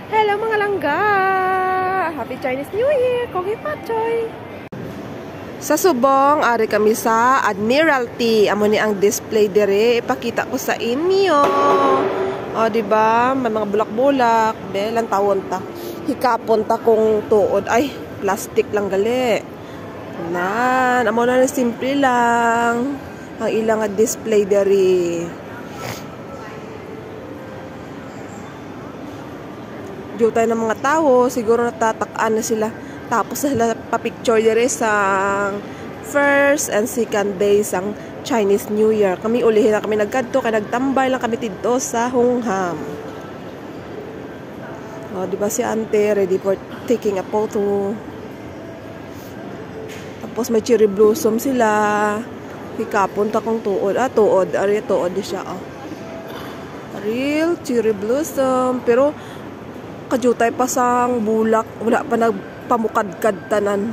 Hello mga langga! Happy Chinese New Year! Kongi Pachoy! Sa Subong, ari kami sa Admiralty. Amo ni ang display dire. Ipakita ko sa inyo. O, diba? May mga bulak-bulak. Belang tawon ta. Hikapon ta kung tuod. Ay, plastic lang gali. Nan, amo na simple lang. Ang ilang display dire. Diyo tayo ng mga tao, siguro natatakaan na sila. Tapos sila pa-picture dire sa first and second day sang Chinese New Year. Kami ulihin na kami nagkadto, kaya nagtambay lang kami dito sa Hongham. O, diba si Ante ready for taking a photo. Tapos may cherry blossom sila. Hikapon ta kong tuod. Tuod. Ari, tuod di siya. Real cherry blossom. Pero kajutay pa sang bulak, wala pa nagpamukadkad tanan.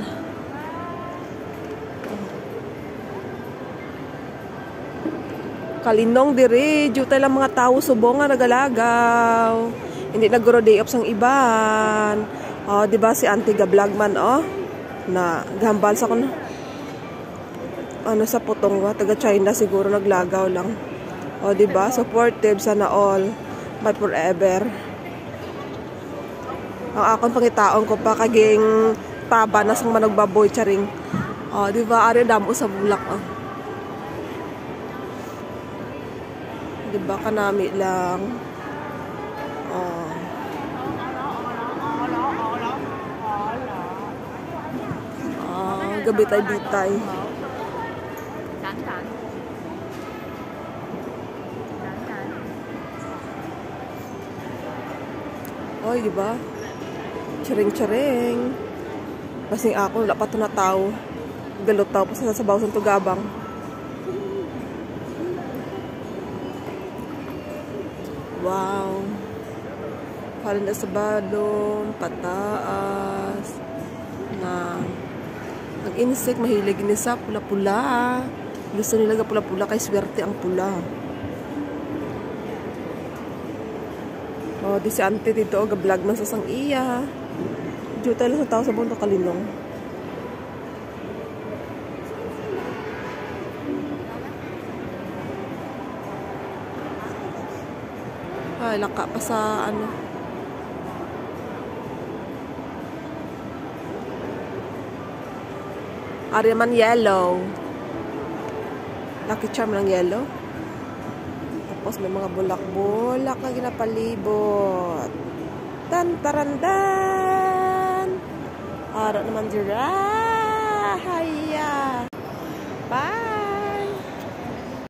Kalinong diri, jutay lang mga tao Subong nga nagalagaw. Hindi nagro day off sang iban. Oh, di ba si Auntie Gablagman na gahambal sa kuno. Ano sa putong wa taga China siguro naglagaw lang. Oh, di ba? Supportive sana all. Bye forever. Ang akong pangitaon ko pa kaging taba na sang managbaboy charing. Oh, di ba? Ari damo sa bulak Di ba kanami lang. Gabi tayo ditay. Oy, di ba? Charing-charing. Basing ako, wala pa ito na tao. Galot tao pa sa sabaw sa tugabang. Wow. Parang na sa balon, pataas. Na ang insect, mahilig nisa, pula-pula. Gusto nila ga pula-pula, kay swerte ang pula. Di si Ante dito, ga-vlog man sa sang iya. Diyo tayo sa tao sa buong Kalinong. Ay, laka pa sa ano. Ariman yellow. Lucky Charm ng yellow. Tapos may mga bulak-bulak na ginapalibot. Tan-tarandan! Ara naman dira. Haya!